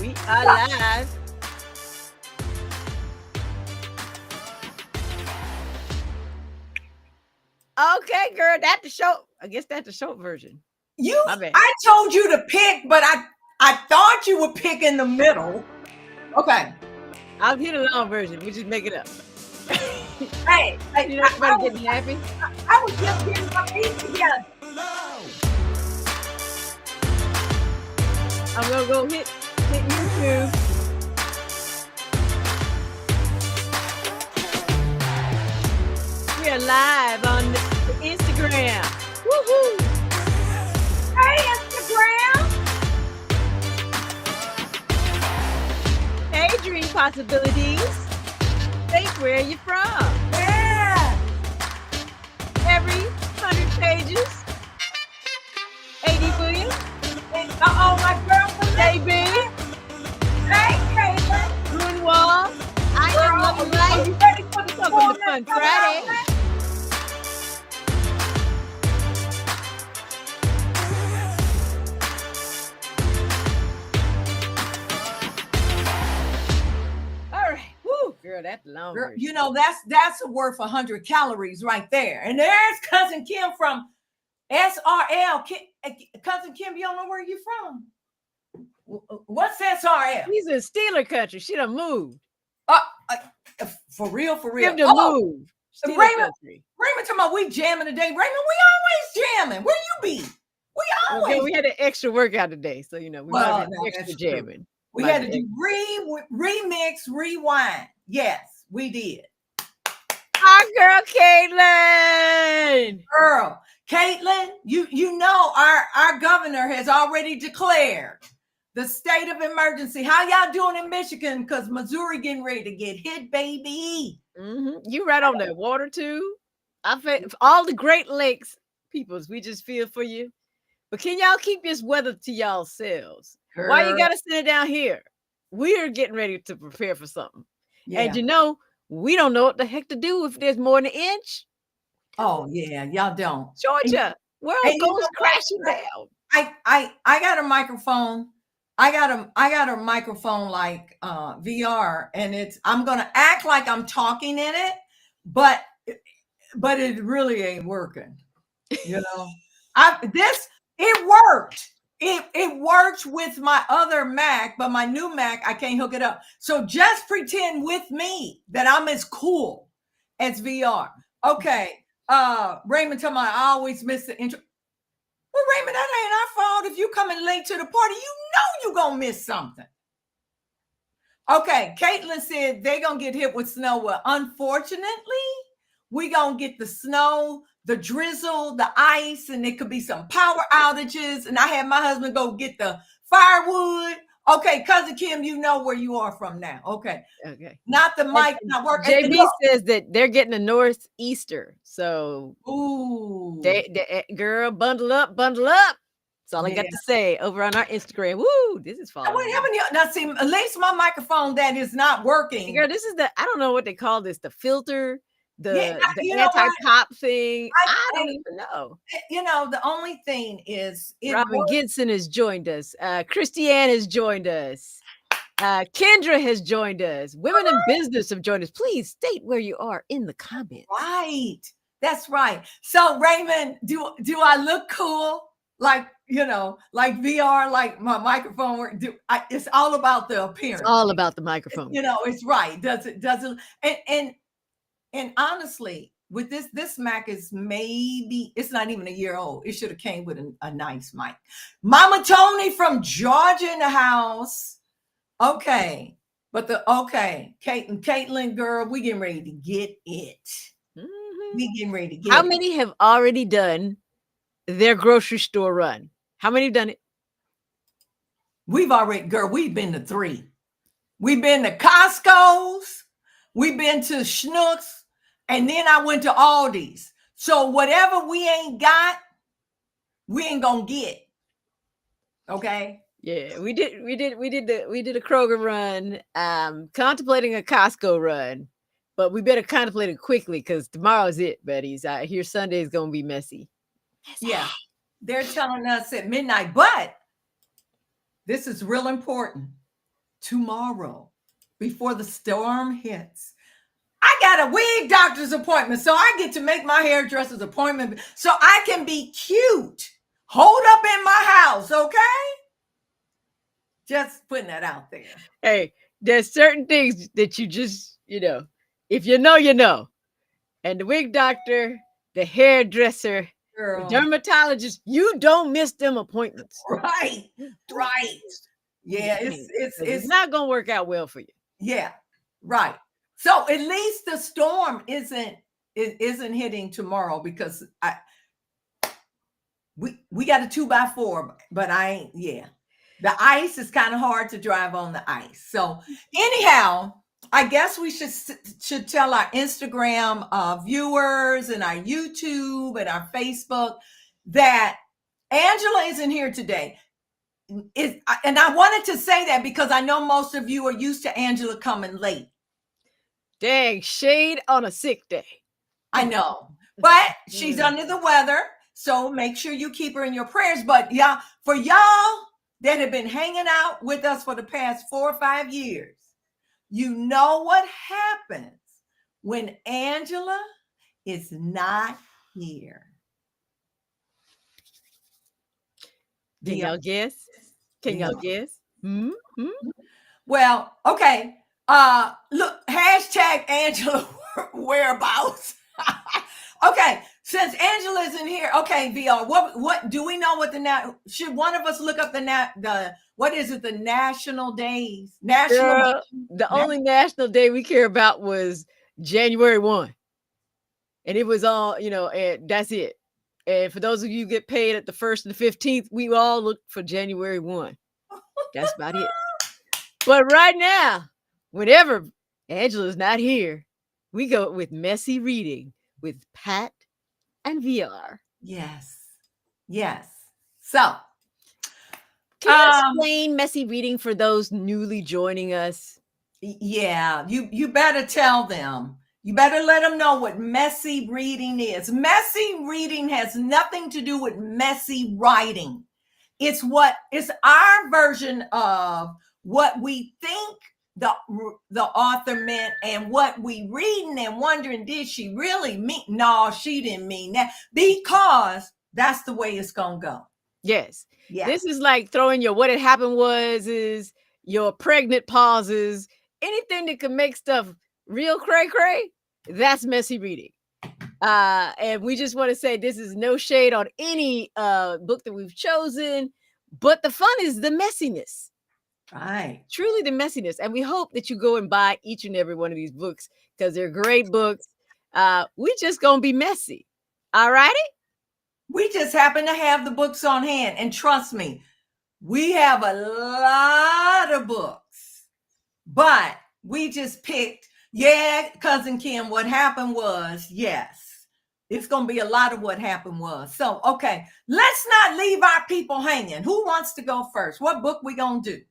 We are live. Okay, girl, that's the show. I guess that's the short version. My bad. I told you to pick, but I thought you would pick in the middle. Okay. I'll hit a long version. We just make it up. Hey, You know, everybody getting happy. I was just getting my feet together. I'm gonna go hit YouTube. We are live on the Instagram. Woohoo! Hey, Instagram. Hey, Dream Possibilities. Say where you from. Yeah. Every 100 pages. 80 Williams. Uh-oh, my girl from JB. Hey, Caitlin. Grunwald. I am loving Are life. you ready for the Welcome to Fun Friday. All right. Woo, girl, that's long. Girl, version. you know, that's worth 100 calories right there. And there's Cousin Kim from SRL. Cousin Kim, you don't know where you're from. What's SRL? He's in Steeler country. She done moved. For real. Give to move. Steeler Raymond, country. Raymond talking about we jamming today. Raymond, we always jamming. Where you be? We always. Okay, we had an extra workout today, so you know we might have no, extra that's true. jamming. We had to do remix, rewind. Yes, we did. Our girl Caitlin. Girl, Caitlin, you know our governor has already declared the state of emergency. How y'all doing in Michigan? Because Missouri getting ready to get hit, baby. You right on that water too. I feel all the Great Lakes peoples. We just feel for you. But can y'all keep this weather to y'all selves? Girl. Why you gotta send it down here? We are getting ready to prepare for something. Yeah. And you know, we don't know what the heck to do if there's more than an inch. Oh yeah, y'all don't. Georgia, world goes crashing down. I got a microphone. I got a microphone like VR, and I'm gonna act like I'm talking in it, but it really ain't working. You know, it worked. It worked with my other Mac, but my new Mac, I can't hook it up. So just pretend with me that I'm as cool as VR. Okay. Raymond told me I always miss the intro. Well, Raymond, that ain't our fault. If you coming late to the party, you know you gonna miss something. Okay, Caitlin said they gonna get hit with snow. Well, unfortunately, we gonna get the snow, the drizzle, the ice, and it could be some power outages. And I had my husband go get the firewood. Okay, Cousin Kim, you know where you are from now. Okay. Not the mic, not working. JB says that they're getting a northeaster. So, ooh, they girl, bundle up. That's all I got to say over on our Instagram. Woo, this is fun. Now, see, at least my microphone that is not working. Girl, this is I don't know what they call this, the filter, the anti-pop thing. I don't even know. You know, the only thing is Robin Gibson has joined us. Christiane has joined us. Kendra has joined us. Women in Business have joined us. Please state where you are in the comments. Right. That's right. So Raymond, do I look cool? Like, you know, like VR, like my microphone. It's all about the appearance. It's all about the microphone. You know, it's right. Does it? And honestly, with this Mac is maybe, it's not even a year old. It should have came with a nice mic. Mama Tony from Georgia in the house. Okay. But Caitlin, girl, we getting ready to get it. We getting ready to get it. How many have already done their grocery store run? How many have done it? We've been to 3. We've been to Costco's. We've been to Schnucks. And then I went to Aldi's. So whatever we ain't got, we ain't gonna get. Okay. Yeah, we did a Kroger run, contemplating a Costco run, but we better contemplate it quickly because tomorrow's it, buddies. I hear Sunday is gonna be messy. Yeah, they're telling us at midnight, but this is real important. tomorrow before the storm hits. I got a wig doctor's appointment, so I get to make my hairdresser's appointment so I can be cute. Hold up in my house, okay? Just putting that out there. Hey, there's certain things that you just, if you know, you know. And the wig doctor, the hairdresser, Girl. the dermatologist, you don't miss them appointments. Right. Yeah, it's not gonna work out well for you. Yeah, right. So at least the storm isn't hitting tomorrow, because we got a 2x4, but the ice is kind of hard to drive on the ice. So anyhow, I guess we should tell our Instagram viewers and our YouTube and our Facebook that Angela isn't here today. And I wanted to say that because I know most of you are used to Angela coming late. Dang, shade on a sick day. I know, but she's under the weather, so make sure you keep her in your prayers. But for y'all that have been hanging out with us for the past 4 or 5 years, you know what happens when Angela is not here. Can y'all guess? Mm-hmm. Well, okay. Look, hashtag Angela whereabouts. Okay, since Angela isn't here, okay, VR. What do we know? Should one of us look up the what is it? The national days. Only national day we care about was January 1, and it was all and that's it. And for those of you who get paid at the 1st and the 15th, we all look for January 1. That's about it. But right now, whenever Angela's not here, we go with messy reading with Pat and VR. Yes. So, can you explain messy reading for those newly joining us? Yeah, you better tell them. You better let them know what messy reading is. Messy reading has nothing to do with messy writing. It's our version of what we think the author meant, and what we reading and wondering, did she really mean? No, she didn't mean that, because that's the way it's gonna go. Yes. Yeah. This is like throwing your what had happened is your pregnant pauses, anything that can make stuff real cray. That's messy reading. And we just want to say this is no shade on any book that we've chosen, but the fun is the messiness. Right. Truly the messiness. And we hope that you go and buy each and every one of these books, because they're great books. We just gonna be messy. All righty? We just happen to have the books on hand. And trust me, we have a lot of books, but we just picked, Cousin Kim, what happened was, yes, it's going to be a lot of what happened was. So, okay, let's not leave our people hanging. Who wants to go first? What book we going to do?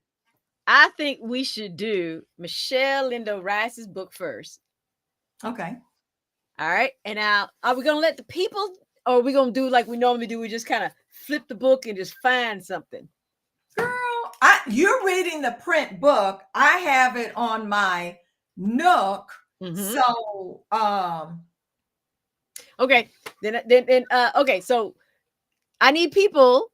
I think we should do Michelle Lindo Rice's book first. Okay. All right. And now, are we going to let the people, or are we going to do like we normally do? We just kind of flip the book and just find something. Girl, you're reading the print book. I have it on my Nook. Mm-hmm. So, okay. Okay. So I need people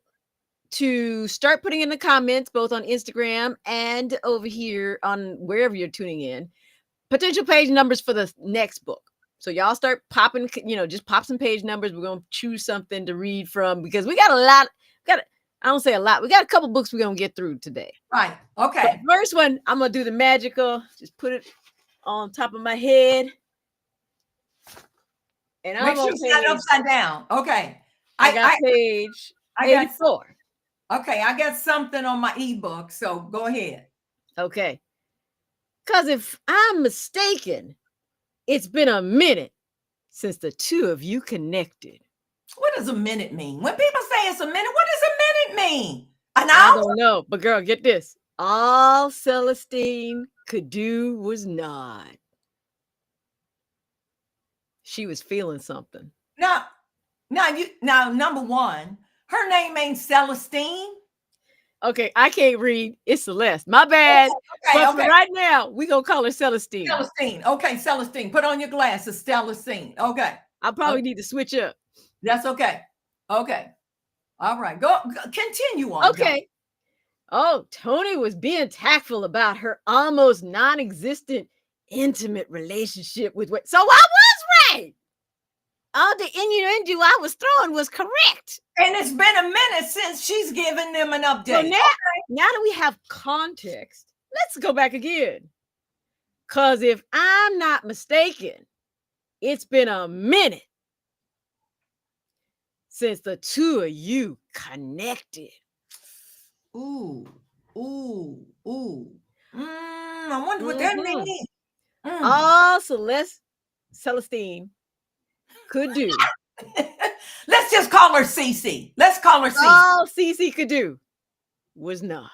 to start putting in the comments, both on Instagram and over here on wherever you're tuning in, potential page numbers for the next book. So y'all start popping, just pop some page numbers. We're going to choose something to read from, because we got a lot. I don't say a lot. We got a couple books we're going to get through today. Right. Okay. So the first one, I'm going to do the magical. Just put it on top of my head. And I'm going to set it upside down. Okay. I got page 84. Okay. I got something on my ebook. So go ahead. Okay. Because if I'm mistaken, it's been a minute since the two of you connected. What does a minute mean? When people say it's a minute, what does a minute mean? I don't know. But girl, get this. All Celestine could do was nod. She was feeling something. Now, number one, her name ain't Celestine. Okay, I can't read. It's Celeste. My bad. Okay, But okay. for right now, we gonna call her Celestine. Celestine. Okay, Celestine. Put on your glasses, Celestine. Okay. I probably need to switch up. That's okay. Okay. All right. Go continue on. Okay. Oh, Tony was being tactful about her almost non-existent intimate relationship with Wade. So I was right. All the innuendo I was throwing was correct. And it's been a minute since she's given them an update. So now that we have context, let's go back again. Because if I'm not mistaken, it's been a minute since the two of you connected. Ooh. I wonder what that means. All Celestine could do. Let's just call her Cece. Let's call her Cece. All Cece could do was not.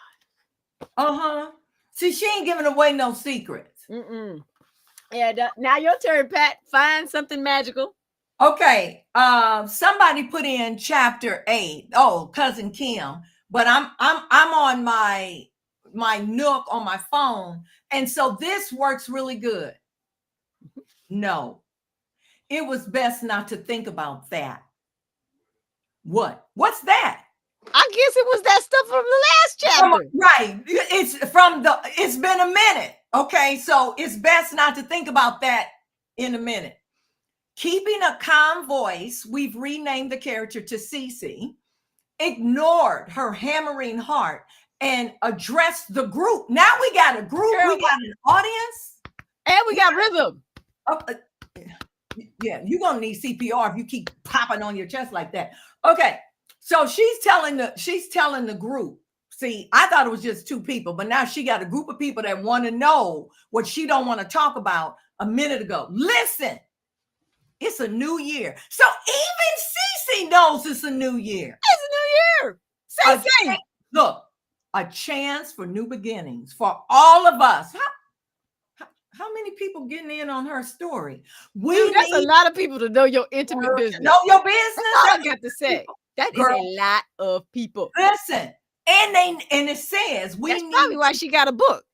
See, she ain't giving away no secrets. And now your turn, Pat. Find something magical. Okay. Somebody put in chapter 8. Oh, cousin Kim. But I'm on my Nook on my phone, and so this works really good. No, it was best not to think about that. What's that? I guess it was that stuff from the last chapter. Right. It's been a minute. Okay, so it's best not to think about that in a minute. Keeping a calm voice, we've renamed the character to Cece, ignored her hammering heart and addressed the group. Now we got a group, we got an audience, and we got rhythm. Yeah, you're gonna need CPR if you keep popping on your chest like that. Okay, so she's telling the group. See, I thought it was just two people, but now she got a group of people that want to know what she don't want to talk about a minute ago. Listen, it's a new year. So even Cece knows it's a new year. It's a new year. Say. Look, a chance for new beginnings for all of us. How many people getting in on her story? That's a lot of people to know your intimate business. Know your business. That's all I got to say. That is a lot of people. Listen, and it says that's probably why she got a book.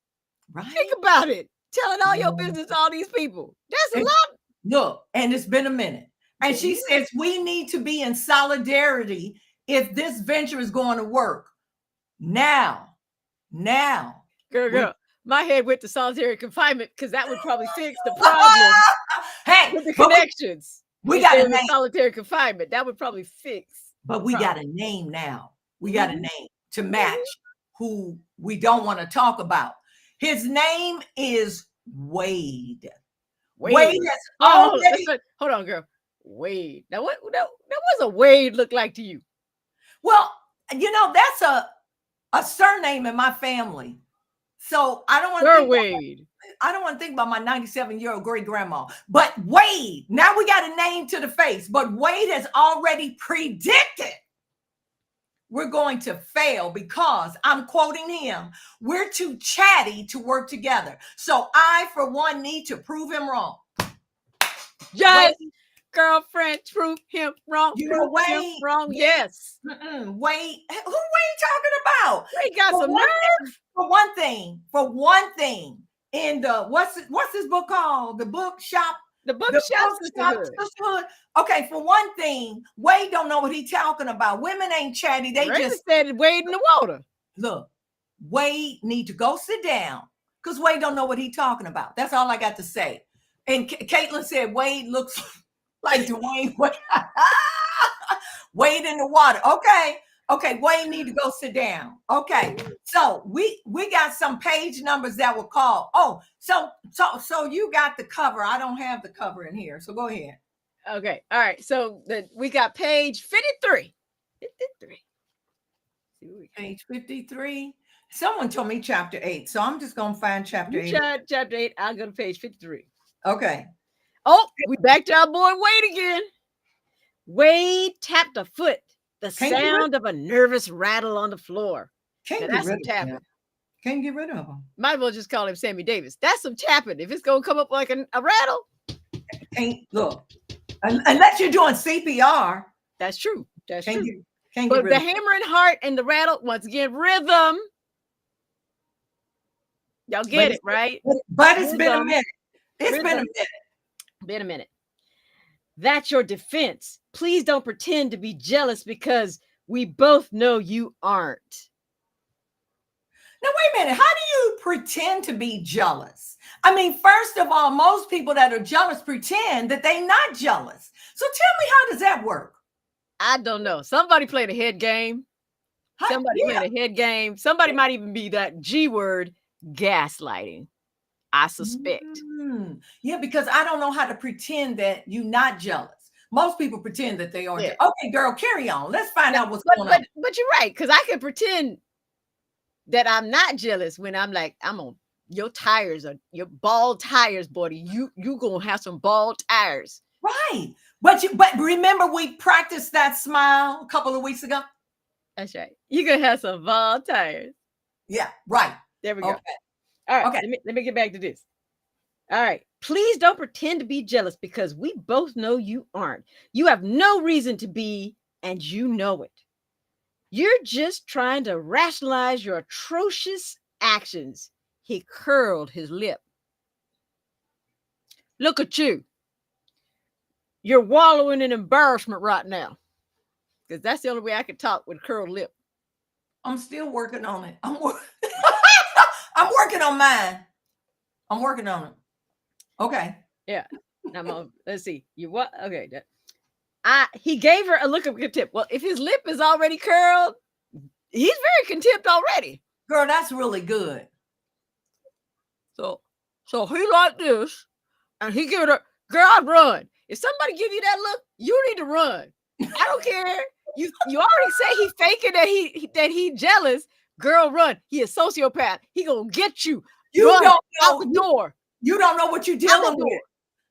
Right? Think about it. Telling all your business to all these people. That's a lot. Look, and it's been a minute. And she says we need to be in solidarity if this venture is going to work. Now. Girl. My head went to solitary confinement because that would probably fix the problem. Hey, with the connections. We got a name. Solitary confinement. That would probably fix. But we got a name now. We got a name to match who we don't want to talk about. His name is Wade. Wade has already. Hold on, girl. Wade. Now, what does a Wade look like to you? Well, that's a surname in my family. So I don't want to think about my 97-year-old great grandma. But Wade, now we got a name to the face. But Wade has already predicted we're going to fail because I'm quoting him. We're too chatty to work together. So I, for one, need to prove him wrong. Yes. Girlfriend, prove him wrong. You know Wade? Wrong. Yes. Wade. Who Wade talking about? Wade got some nerve. For one thing, in the what's this book called? The Bookshop. The Bookshop Sisterhood. Okay, for one thing, Wade don't know what he's talking about. Women ain't chatty. They just said Wade in the water. Look, Wade need to go sit down because Wade don't know what he's talking about. That's all I got to say. And Caitlin said Wade looks like Dwayne Wade. Wade in the water. Okay, Wade need to go sit down. Okay, so we got some page numbers that were called. Oh, so you got the cover. I don't have the cover in here, so go ahead. Okay, all right. So we got page 53. 53. Page 53. Someone told me chapter 8, so I'm just gonna find chapter 8. Chapter 8. I'll go to page 53. Okay. Oh, we back to our boy Wade again. Wade tapped a foot. The sound of a nervous rattle on the floor. That's some tapping. Can't get rid of him. Might as well just call him Sammy Davis. That's some tapping. If it's gonna come up like a rattle. Look, unless you're doing CPR. That's true. That's true. Can't get But rid the of hammer and heart and the rattle, once again, rhythm. Y'all get it, right? But it's been a Rhythm. minute. It's been a Rhythm. minute. Been a minute. That's your defense. Please don't pretend to be jealous because we both know you aren't. Now, wait a minute. How do you pretend to be jealous? I mean, first of all, most people that are jealous pretend that they're not jealous. So tell me, how does that work? I don't know. Somebody played a head game. Somebody played a head game. Somebody might even be that G word, gaslighting. I suspect. Yeah, because I don't know how to pretend that you're not jealous. Most people pretend that they are. Yeah. Okay, girl, carry on. Let's find out what's going on. But you're right, because I can pretend that I'm not jealous when I'm like, I'm on your tires are your bald tires, buddy. You gonna have some bald tires. Right. But remember we practiced that smile a couple of weeks ago? That's right. You're gonna have some bald tires. Yeah, right. There we go. Okay. All right. Okay. Let me get back to this. All right. Please don't pretend to be jealous because we both know you aren't. You have no reason to be, and you know it. You're just trying to rationalize your atrocious actions. He curled his lip. Look at you. You're wallowing in embarrassment right now. Because that's the only way I can talk with a curled lip. I'm still working on it. I'm working on mine. I'm working on it. Okay. Yeah. Let's see. You what? Okay. He gave her a look of contempt. Well, if his lip is already curled, he's very contempt already. Girl, that's really good. So he like this, and he give her, girl, I'd run. If somebody give you that look, you need to run. I don't care. You already say he faking that he jealous. Girl, run. He a sociopath. He gonna get you. You run don't know out the door. You don't know what you're dealing with.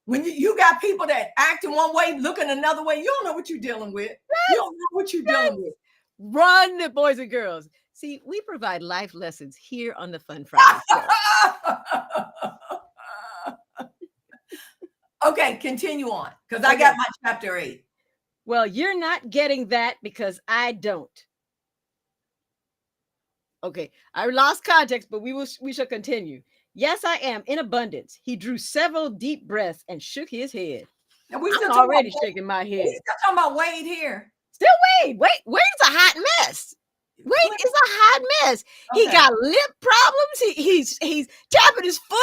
When you got people that act in one way, looking another way, you don't know what you're dealing with. Yes. You don't know what you're dealing with. Run, boys and girls. See, we provide life lessons here on the Fun Friday Show. Okay, continue on, because I got my chapter 8. Well, you're not getting that because I don't. Okay, I lost context, but we shall continue. Yes, I am in abundance. He drew several deep breaths and shook his head. I'm already shaking my head. We're still talking about Wade here. Still Wade. Wade's a hot mess. Wade is a hot mess. Okay. He got lip problems. He's tapping his foot.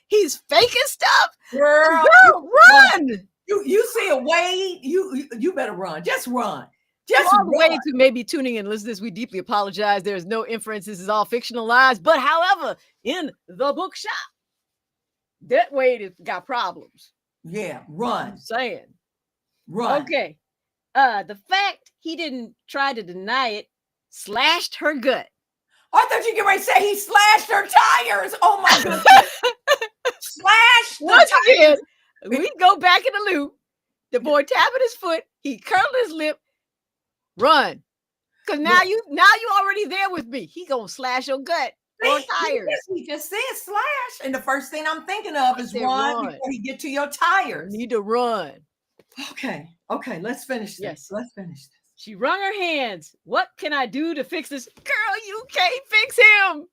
He's faking stuff. Girl, run. You see a Wade, you better run. Just run. Just all the Wades who may be tuning in, listen to this, we deeply apologize. There's no inference. This is all fictionalized. But however, in the bookshop, that Wade has got problems. Yeah, run. I'm saying. Run. Okay. The fact he didn't try to deny it slashed her gut. I thought you were going to say he slashed her tires. Oh my goodness. Slashed once again. We go back in the loop. The boy tapping his foot. He curled his lip. Run. Because now you already there with me. He gonna slash your gut or tires. He just said slash. And the first thing I'm thinking of is run before you get to your tires. You need to run. Okay. Let's finish this. Yes. Let's finish this. She wrung her hands. What can I do to fix this? Girl, you can't fix him.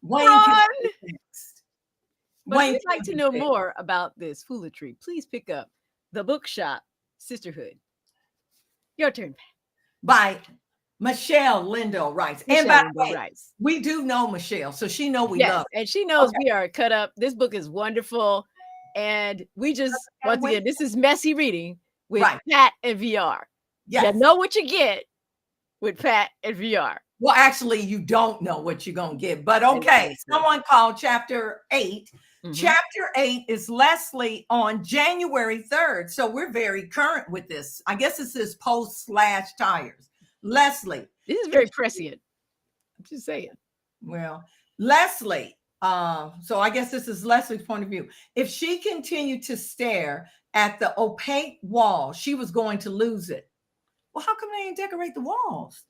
Run. But if you'd like to know more about this foolery, please pick up The Bookshop Sisterhood. Your turn, Pat. By Michelle Lindo Rice. And by the way, we do know Michelle, so she knows we love her. And she knows we are cut up. This book is wonderful. And we just, once again, this is messy reading with Pat and VR. Yes. You know what you get with Pat and VR. Well, actually, you don't know what you're going to get. But okay, someone called Chapter 8. Mm-hmm. Chapter 8 is Leslie on January 3rd. So we're very current with this. I guess this is post/tires. Leslie. This is very prescient. I'm just saying. Well, Leslie. So I guess this is Leslie's point of view. If she continued to stare at the opaque wall, she was going to lose it. Well, how come they didn't decorate the walls?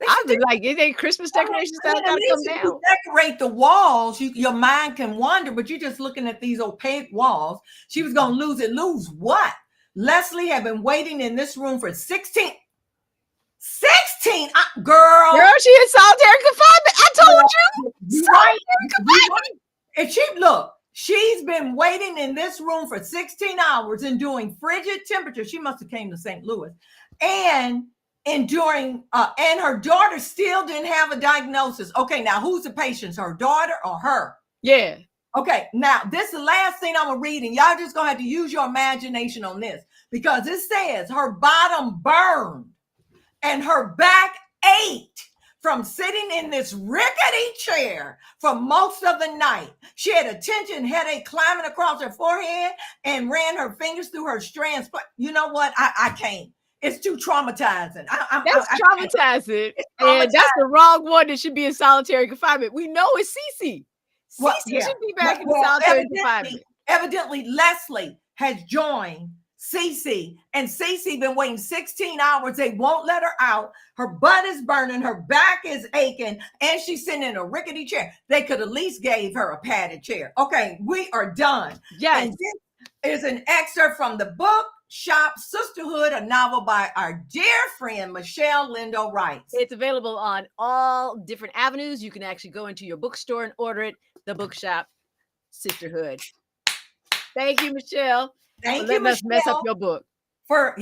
I was like, it ain't Christmas decorations that gotta come down. Decorate the walls, your mind can wander, but you're just looking at these opaque walls. She was gonna lose it. Lose what? Leslie had been waiting in this room for 16 16, girl. Girl, she in solitary confinement. I told you. You're right. You're right. And she's been waiting in this room for 16 hours and doing frigid temperature. She must have came to St. Louis and enduring, and her daughter still didn't have a diagnosis. Okay, now who's the patient? Her daughter or her? Yeah. Okay, now this is the last thing I'm gonna read, and y'all just gonna have to use your imagination on this because it says her bottom burned and her back ached from sitting in this rickety chair for most of the night. She had a tension headache climbing across her forehead and ran her fingers through her strands. You know what? I can't. It's too traumatizing. That's traumatizing. And that's the wrong one that should be in solitary confinement. We know it's Cece. Cece should be back in solitary confinement. Evidently, Leslie has joined Cece, and Cece been waiting 16 hours. They won't let her out. Her butt is burning, her back is aching, and she's sitting in a rickety chair. They could at least gave her a padded chair. Okay, we are done. Yes. And this is an excerpt from the book Shop Sisterhood, a novel by our dear friend Michelle Lindo writes. It's available on all different avenues. You can actually go into your bookstore and order it. The Bookshop Sisterhood. Thank you, Michelle. Thank you, Michelle. Mess up your book. For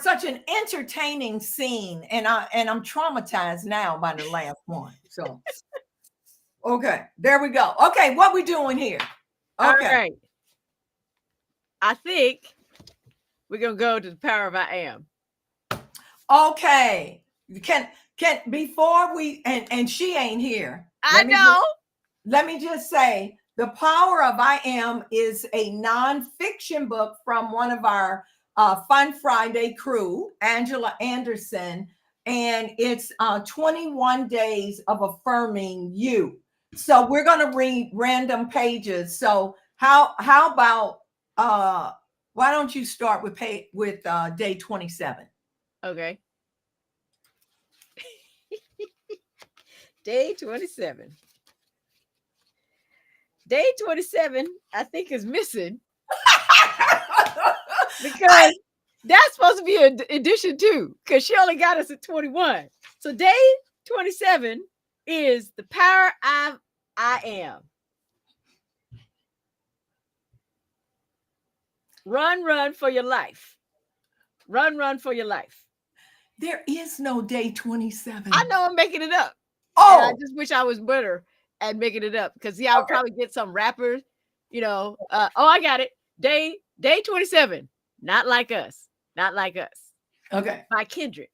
such an entertaining scene. And I'm traumatized now by the last one. So okay, there we go. Okay, what we doing here? Okay. All right. I think we're gonna go to the power of I am. Okay. Can before we and she ain't here. I know. Let me just say, The Power of I Am is a nonfiction book from one of our Fun Friday crew, Angela Anderson, and it's 21 Days of Affirming You. So we're going to read random pages. So how about why don't you start with day 27? Okay. Day 27. Day 27, I think, is missing because that's supposed to be an addition too, because she only got us at 21. So day 27 is the power of I am. Run for your life. Run for your life. There is no day 27. I know I'm making it up. Oh, and I just wish I was better at making it up because I would probably get some rappers, I got it. Day 27. Not like us. Not like us. Okay. By Kendrick.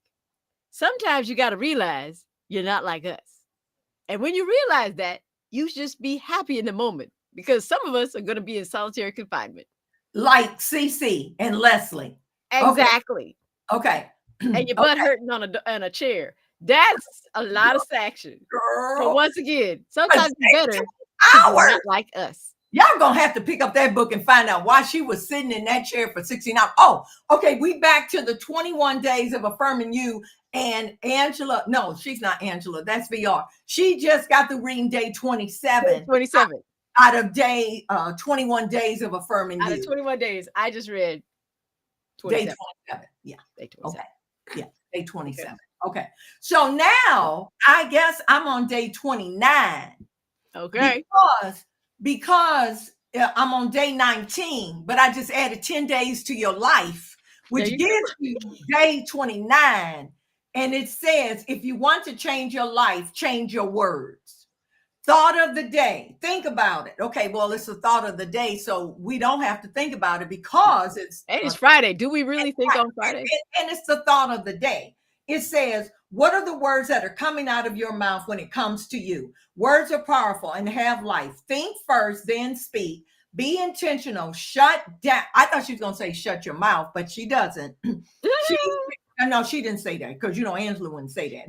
Sometimes you got to realize you're not like us. And when you realize that, you should just be happy in the moment because some of us are going to be in solitary confinement. Like Cece and Leslie. Exactly. Okay. And your butt hurting on a chair. That's a lot of action. Girl. But once again, sometimes it's better hours. Not like us. Y'all gonna have to pick up that book and find out why she was sitting in that chair for 16 hours. Oh, okay. We back to the 21 Days of Affirming You. And Angela, no, she's not Angela. That's VR. She just got through reading day 27. 27. Out of day 21 Days of Affirming You. Out of 21 days, I just read 27. Day 27. Yeah. Day 27. Okay. Yeah. Day 27. Okay. So now I guess I'm on day 29. Okay. Because I'm on day 19, but I just added 10 days to your life, which gives you day 29. And it says, if you want to change your life, change your words. Thought of the day. Think about it. Okay, well, it's the thought of the day, so we don't have to think about it because it's Friday. Do we really think on Friday? And it's the thought of the day. It says, what are the words that are coming out of your mouth when it comes to you? Words are powerful and have life. Think first, then speak. Be intentional. Shut down. I thought she was going to say shut your mouth, but she doesn't. No, she didn't say that because, Angela wouldn't say that.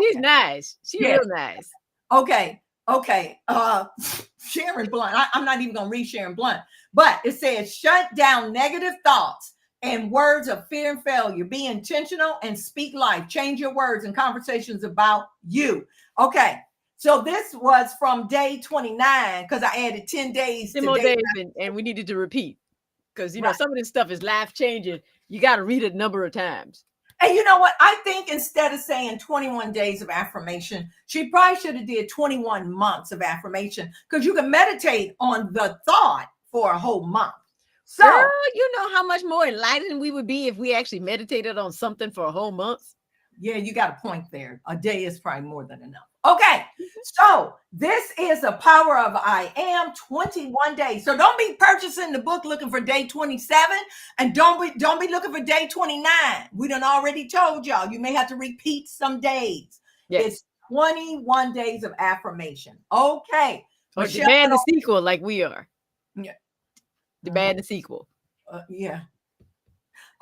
She's nice. She's real nice. Okay. Sharon Blunt. I'm not even going to read Sharon Blunt, but it says shut down negative thoughts and words of fear and failure. Be intentional and speak life. Change your words and conversations about you. Okay. So this was from day 29 because I added 10 days. 10 more days and we needed to repeat because, some of this stuff is life changing. You got to read it a number of times. And you know what? I think instead of saying 21 days of affirmation, she probably should have did 21 months of affirmation, because you can meditate on the thought for a whole month. So, Girl, you know how much more enlightened we would be if we actually meditated on something for a whole month. yeah, you got a point there. A day is probably more than enough. Okay, so this is the power of I am, 21 days. So don't be purchasing the book looking for day 27, and don't be looking for day 29. We done already told y'all you may have to repeat some days. Yes. It's 21 days of affirmation. Okay. Or Michelle, demand the sequel like we are. Yeah. Demand the sequel. Yeah.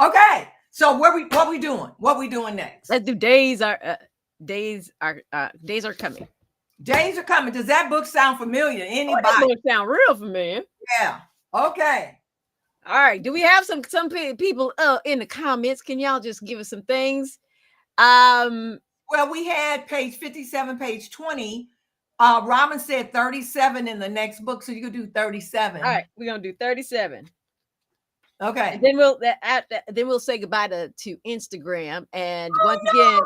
Okay. So what we doing? What we doing next? Let's do days are coming. Days are coming. Does that book sound familiar? Anybody? That book sound real familiar. Yeah. Okay. All right. Do we have some people in the comments? Can y'all just give us some things? Well, we had page 57, page 20. Robin said 37 in the next book, so you could do 37. All right, we're gonna do 37. Okay. And then we'll say goodbye to Instagram. And once again,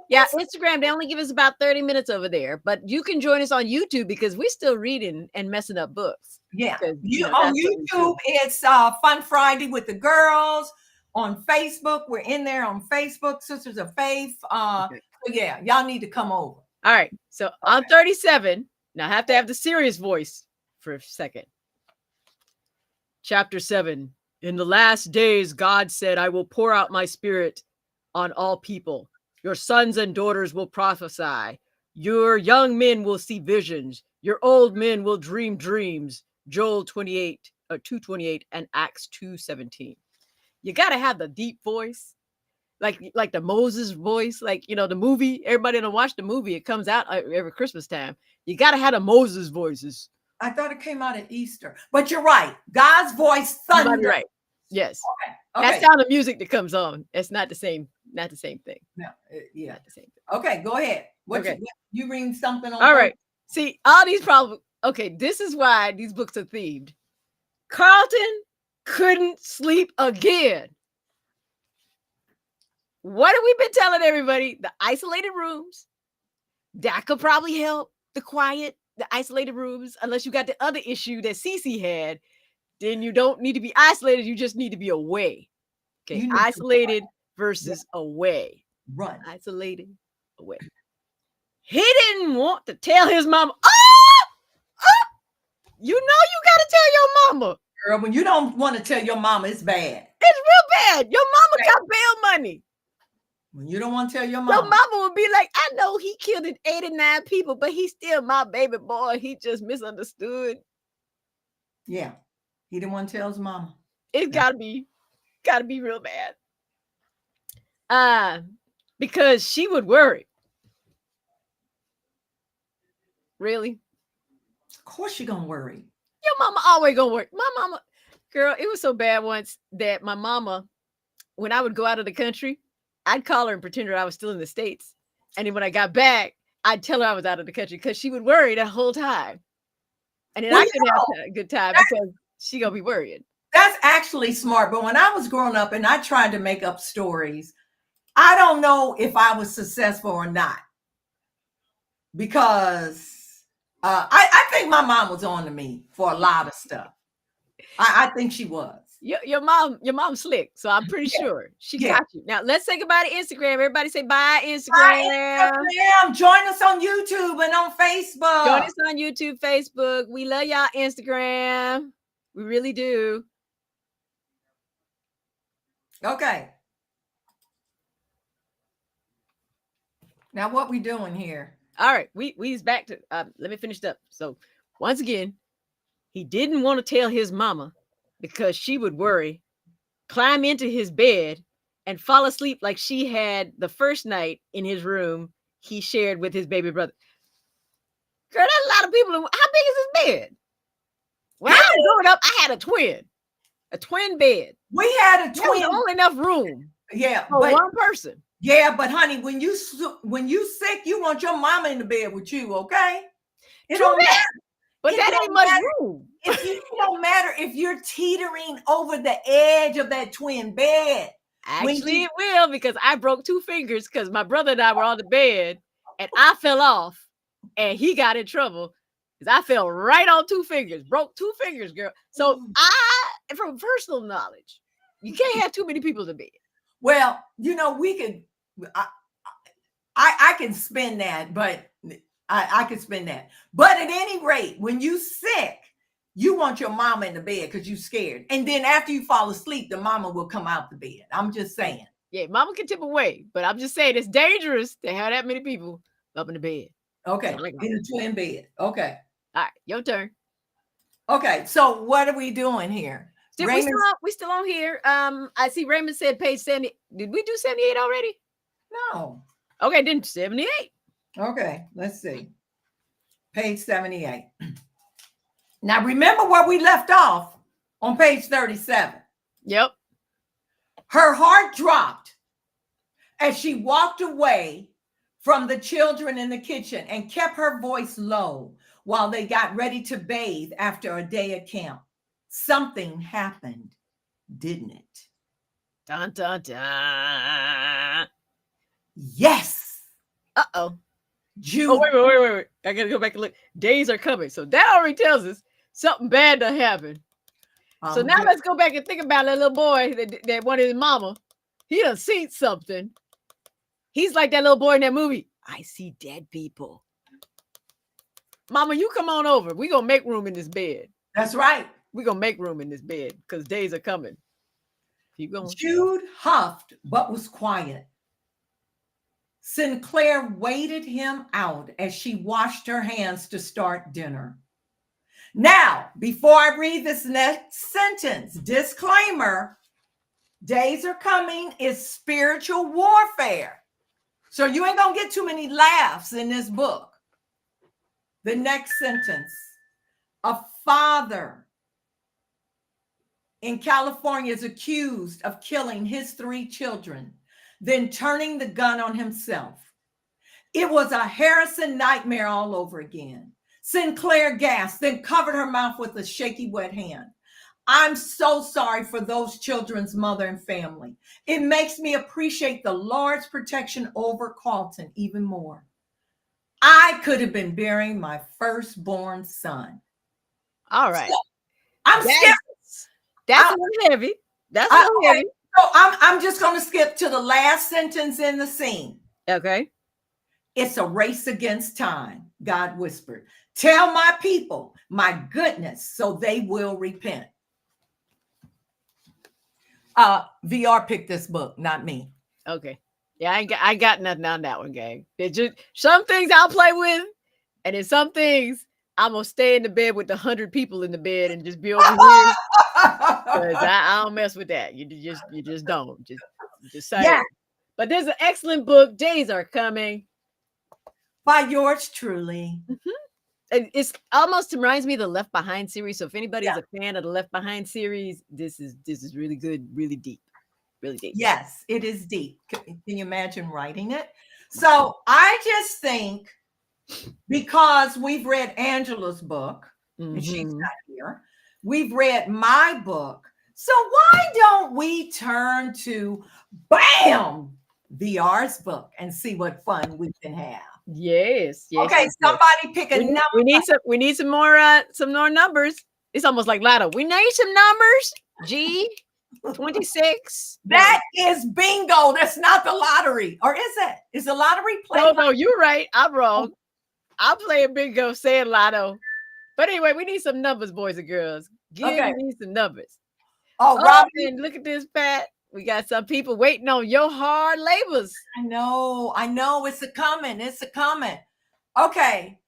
yeah, Instagram, they only give us about 30 minutes over there, but you can join us on YouTube because we're still reading and messing up books. Yeah. You know, on YouTube, it's Fun Friday with the girls. On Facebook, we're in there on Facebook, Sisters of Faith. Okay. So yeah, y'all need to come over. All right. So on 37, now I have to have the serious voice for a second. Chapter 7. In the last days, God said, I will pour out my spirit on all people. Your sons and daughters will prophesy. Your young men will see visions. Your old men will dream dreams. Joel 2:28 and Acts 2:17. You got to have the deep voice, like the Moses voice, like, you know, the movie. Everybody don't watch the movie. It comes out every Christmas time. You got to have the Moses voices. I thought it came out at Easter, but you're right. God's voice thunder. Right. Yes. Okay. That's sound of music that comes on. It's not the same. Not the same thing. No. Yeah. Not the same thing. Okay. Go ahead. Okay. You reading something on? All right. See, all these problems. Okay, this is why these books are themed. Carlton couldn't sleep again. What have we been telling everybody? The isolated rooms. That could probably help. The isolated rooms. Unless you got the other issue that Cece had, then you don't need to be isolated. You just need to be away. Okay, isolated versus away. Run. Isolated, away. He didn't want to tell his mama. You know you got to tell your mama. Girl, when you don't want to tell your mama, it's bad. It's real bad. Your mama got bail money. When you don't want to tell your mama. Your mama would be like, I know he killed 89 people, but he's still my baby boy. He just misunderstood. Yeah. He didn't want to tell his mama. It's gotta be real bad. Because she would worry. Really? Of course you're gonna worry. Your mama always gonna worry. My mama, girl, it was so bad once that my mama, when I would go out of the country, I'd call her and pretend that I was still in the States. And then when I got back, I'd tell her I was out of the country because she would worry the whole time. And then I couldn't have a good time because she gonna be worried. That's actually smart. But when I was growing up and I tried to make up stories, I don't know if I was successful or not. Because I think my mom was on to me for a lot of stuff. I think she was. Your mom's slick, so I'm pretty sure she got you. Now let's say goodbye to Instagram. Everybody say bye, Instagram. Bye, Instagram. Join us on YouTube and on Facebook. Join us on YouTube, Facebook. We love y'all, Instagram. We really do. Okay. Now what we doing here? All right, we's back to let me finish up. So once again, he didn't want to tell his mama because she would worry, climb into his bed and fall asleep like she had the first night in his room he shared with his baby brother. Girl, that's a lot of people. How big is his bed? When I was growing up, I had a twin bed. We had a twin. There was only enough room. Yeah, for one person. Yeah, but honey, when you sick, you want your mama in the bed with you, okay? It don't matter. But that ain't much room. It don't matter if you're teetering over the edge of that twin bed. Actually, it will, because I broke 2 fingers because my brother and I were on the bed and I fell off and he got in trouble because I fell right on 2 fingers, broke 2 fingers, girl. So from personal knowledge, you can't have too many people to bed. Well, we could, I can spin that, but I could spin that. But at any rate, when you sick, you want your mama in the bed because you're scared. And then after you fall asleep, the mama will come out the bed. I'm just saying. Yeah, mama can tip away, but I'm just saying it's dangerous to have that many people up in the bed. Okay, in a twin bed. Okay. All right, your turn. Okay, so what are we doing here? We still on here. I see Raymond said page 70. Did we do 78 already? No. Okay, then 78. Okay, let's see. Page 78. Now remember where we left off on page 37. Yep. Her heart dropped as she walked away from the children in the kitchen and kept her voice low while they got ready to bathe after a day at camp. Something happened, didn't it? Dun, dun, dun. Yes. Uh-oh. Jude. Oh, wait. I got to go back and look. Days are coming. So that already tells us something bad to happen. So now let's go back and think about that little boy that wanted his mama. He done seen something. He's like that little boy in that movie. I see dead people. Mama, you come on over. We're going to make room in this bed. That's right. We're going to make room in this bed because days are coming. Keep going. Jude huffed but was quiet. Sinclair waited him out as she washed her hands to start dinner. Now, before I read this next sentence, disclaimer, days are coming is spiritual warfare. So you ain't going to get too many laughs in this book. The next sentence, a father in California is accused of killing his 3 children, then turning the gun on himself. It was a Harrison nightmare all over again. Sinclair gasped, then covered her mouth with a shaky, wet hand. I'm so sorry for those children's mother and family. It makes me appreciate the Lord's protection over Carlton even more. I could have been burying my firstborn son. All right. So, I'm scared. That's a little heavy. That's a little heavy. So I'm just going to skip to the last sentence in the scene. Okay. It's a race against time, God whispered. Tell my people, my goodness, so they will repent. VR picked this book, not me. Okay. Yeah, I got nothing on that one, gang. It's just some things I'll play with, and then some things I'm gonna stay in the bed with 100 people in the bed and just be over here. Because I don't mess with that. You just don't. Just say. Yeah. But there's an excellent book. Days are coming. By yours truly. Mm-hmm. It's almost reminds me of the Left Behind series. So if anybody is a fan of the Left Behind series, this is really good, really deep. Really deep. Yes, it is deep. Can you imagine writing it? So I just think because we've read Angela's book, and she's not here, we've read my book. So why don't we turn to VR's book and see what fun we can have? Yes. Okay, somebody pick a number. We need some more numbers. It's almost like Lotto. We need some numbers. G 26. That is bingo. That's not the lottery. Or is it? Is the lottery played? No, you're right. I'm wrong. I'm playing bingo saying Lotto. But anyway, we need some numbers, boys and girls. We need some numbers. Oh, Robin, look at this, Pat. We got some people waiting on your hard labors. I know. It's a coming. Okay.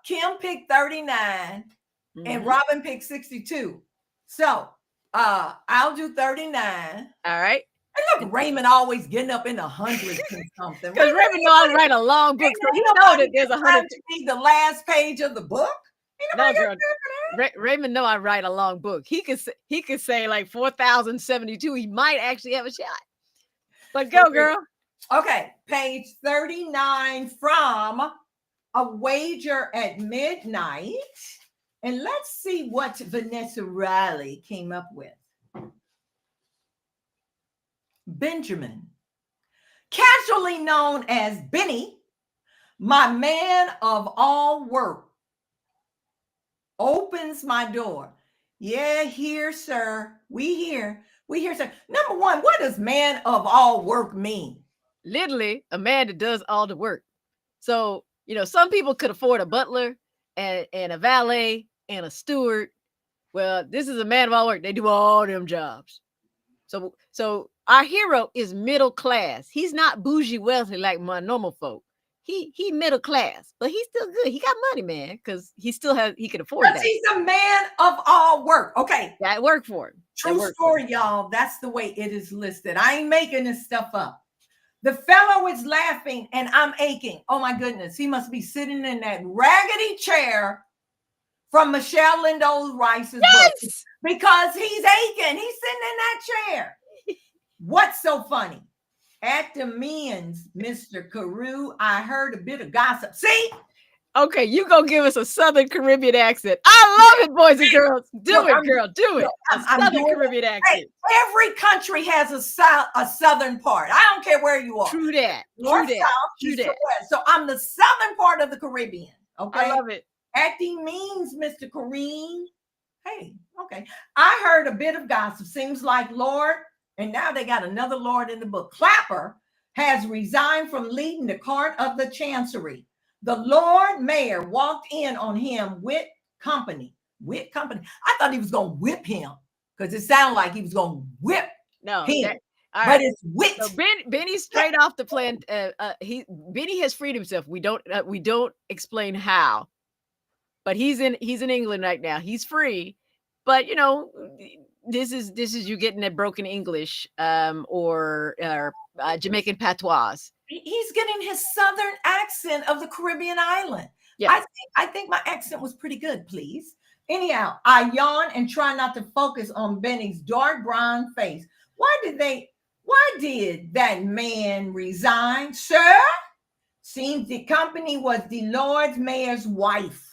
Kim picked 39 and Robin picked 62. So I'll do 39. All right. And look, Raymond always getting up in the hundreds and something. Because Raymond know I write a long book, so he know that there's 100. Read the last page of the book. No, girl. Raymond know I write a long book. He could say like 4,072. He might actually have a shot. But go, girl. Okay, page 39 from A Wager at Midnight. And let's see what Vanessa Riley came up with. Benjamin, casually known as Benny, my man of all work, opens my door. Yeah, here, sir. We here. We here, sir. Number one, what does man of all work mean? Literally, a man that does all the work. So, some people could afford a butler and a valet and a steward. Well, this is a man of all work. They do all them jobs. So our hero is middle class. He's not bougie wealthy like my normal folk. He middle class, but he's still good. He got money, man, because he can afford Because that. he's a man of all work. Okay. That worked for him. True story, y'all. That's the way it is listed. I ain't making this stuff up. The fellow is laughing and I'm aching. Oh my goodness. He must be sitting in that raggedy chair from Michelle Lindo Rice's book because he's aching. He's sitting in that chair. What's so funny? At the men's, Mr. Carew, I heard a bit of gossip. See? Okay, you gonna give us a Southern Caribbean accent. I love it, boys and girls. Do it, girl. Do it. A Southern Caribbean accent. Hey, every country has a southern part. I don't care where you are. True that. North, south, east, or west. So I'm the southern part of the Caribbean. Okay. I love it. At the means, Mr. Kareem. Hey, okay. I heard a bit of gossip. Seems like Lord, and now they got another Lord in the book. Clapper has resigned from leading the court of the Chancery. The Lord Mayor walked in on him with company. With company. I thought he was going to whip him because it sounded like he was going to whip him. But it's wit. So Benny's straight off the plan. Benny has freed himself. We don't explain how, but he's in England right now. He's free, but this is you getting that broken English or Jamaican patois. He's getting his southern accent of the Caribbean island. Yeah, I think my accent was pretty good, please. Anyhow, I yawn and try not to focus on Benny's dark brown face. Why did that man resign, sir? Seems the company was the Lord Mayor's wife.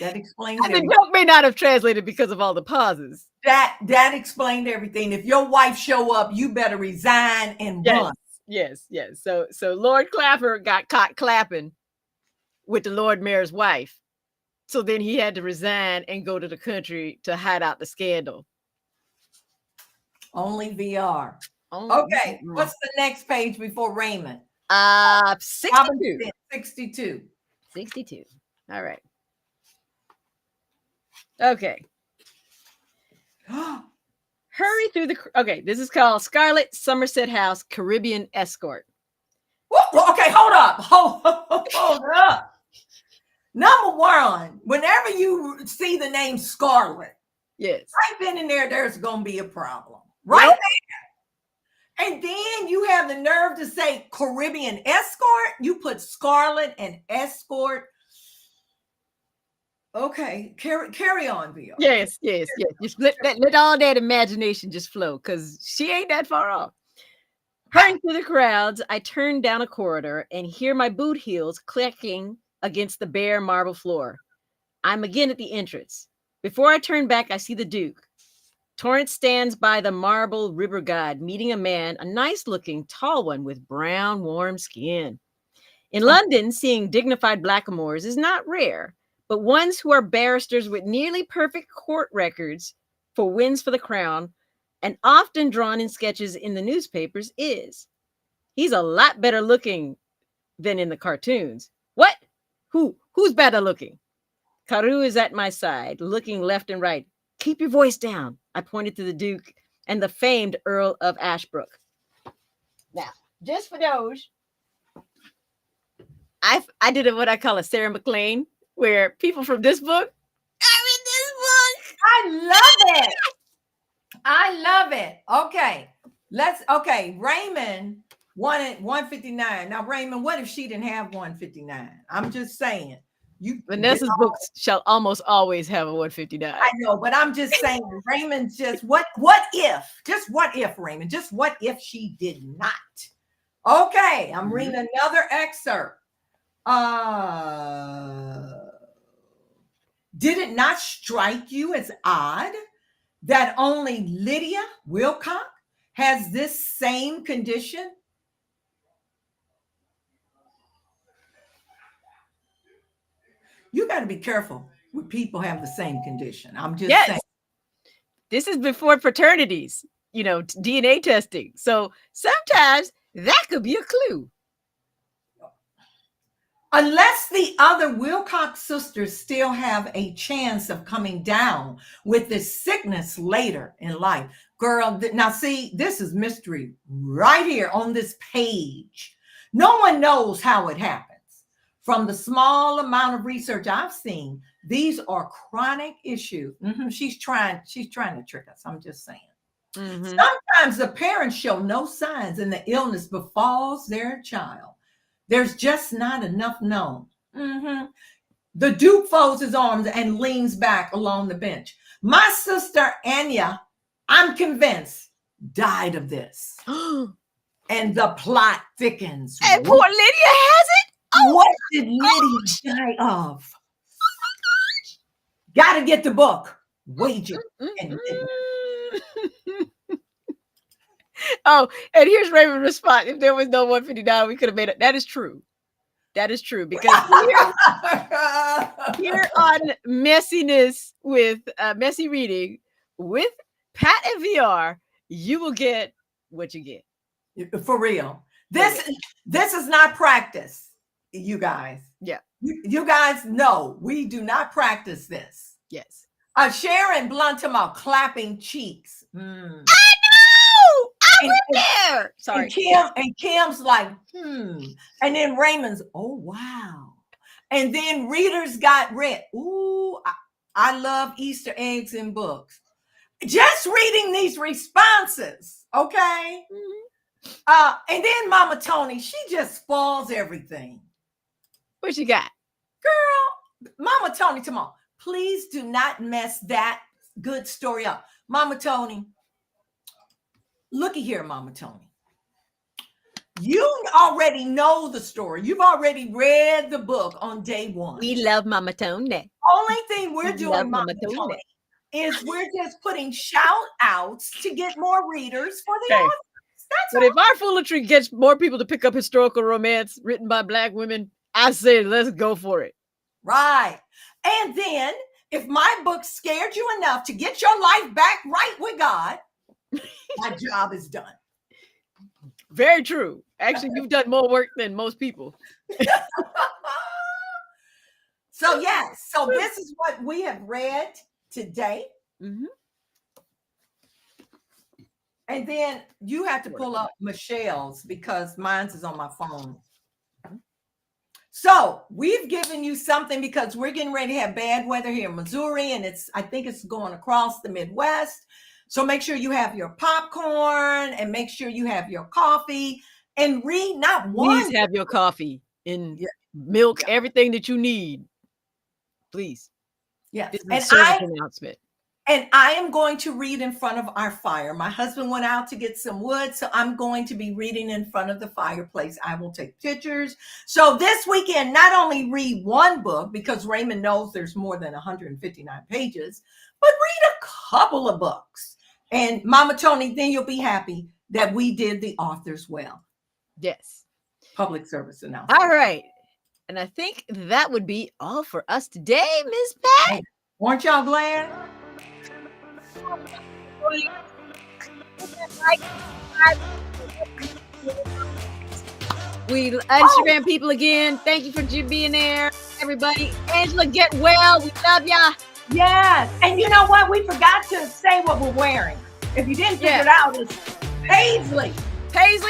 That explains everything. The joke may not have translated because of all the pauses. That explained everything. If your wife show up, you better resign and run. Yes. So Lord Clapper got caught clapping with the Lord Mayor's wife. So then he had to resign and go to the country to hide out the scandal. Only VR. Okay. What's the next page before Raymond? 62. 62. All right. Okay. Hurry through okay, this is called Scarlett Somerset House Caribbean Escort. Okay, hold up. Number one, whenever you see the name Scarlett, yes, right then and there's going to be a problem. Right there. And then you have the nerve to say Caribbean Escort. You put Scarlett and Escort. Okay, carry on, VR. Yes. Just let all that imagination just flow, because she ain't that far off. Hurrying through the crowds, I turn down a corridor and hear my boot heels clicking against the bare marble floor. I'm again at the entrance. Before I turn back, I see the Duke. Torrance stands by the marble river god, meeting a man, a nice-looking, tall one with brown, warm skin. In London, seeing dignified blackamoors is not rare, but ones who are barristers with nearly perfect court records for wins for the crown and often drawn in sketches in the newspapers is. He's a lot better looking than in the cartoons. What? Who's better looking? Carew is at my side, looking left and right. Keep your voice down. I pointed to the Duke and the famed Earl of Ashbrook. Now, just for those, I did what I call a Sarah McLean, where people from this book are in this book. I love it. Okay. Raymond wanted 159. Now, Raymond, what if she didn't have 159? I'm just saying. Vanessa's books shall almost always have a 159. I know, but I'm just saying, Raymond's just what if, Raymond? Just what if she did not? Okay, I'm reading another excerpt. Did it not strike you as odd that only Lydia Wilcox has this same condition? You got to be careful when people have the same condition. I'm just saying. This is before fraternities, DNA testing. So sometimes that could be a clue. Unless the other Wilcox sisters still have a chance of coming down with this sickness later in life. Girl, now see, this is mystery right here on this page. No one knows how it happens. From the small amount of research I've seen, these are chronic issues. She's trying to trick us. I'm just saying. Sometimes the parents show no signs and the illness befalls their child. There's just not enough known. The Duke folds his arms and leans back along the bench. My sister Anya, I'm convinced, died of this. And the plot thickens. And poor Lydia has it? Oh, what did Lydia die of? Gotta get the book. Wager. Oh, and here's Raymond's response. If there was no 159, we could have made it. That is true. That is true. Because here on Messiness with Messy Reading with Pat and VR, you will get what you get. For real. This is not practice, you guys. Yeah. You guys know we do not practice this. Yes. Sharon Blunt about clapping cheeks. I know. I was there. Sorry. And Kim's like, And then Raymond's, oh, wow. And then readers got read. Ooh, I love Easter eggs in books. Just reading these responses, okay? And then Mama Tony, she just spoils everything. What you got? Girl, Mama Tony, tomorrow. Please do not mess that good story up. Mama Tony, looky here, Mama Tony. You already know the story. You've already read the book on day one. We love Mama Tony. Only thing we're doing, Mama Tony, is we're just putting shout outs to get more readers for the authors. But if our foolery gets more people to pick up historical romance written by Black women, I say let's go for it. Right. And then if my book scared you enough to get your life back right with God, my job is done. Very true. Actually, you've done more work than most people. So yes, so this is what we have read today. And then you have to pull up Michelle's because mine's is on my phone. So we've given you something because we're getting ready to have bad weather here in Missouri, and I think it's going across the Midwest. So make sure you have your popcorn and make sure you have your coffee and read not one. Please have your coffee and milk, everything that you need. Please. Yes. This is a service announcement. And I am going to read in front of our fire. My husband went out to get some wood, so I'm going to be reading in front of the fireplace. I will take pictures. So this weekend, not only read one book, because Raymond knows there's more than 159 pages, but read a couple of books. And Mama Tony, then you'll be happy that we did the authors well. Yes. Public service announcement. All right. And I think that would be all for us today, Miss Pat. Hey, weren't y'all glad? We Instagram people again. Thank you for being there, everybody. Angela, get well. We love ya. Yes. And you know what? We forgot to say what we're wearing. If you didn't figure it out, it's Paisley. Paisley.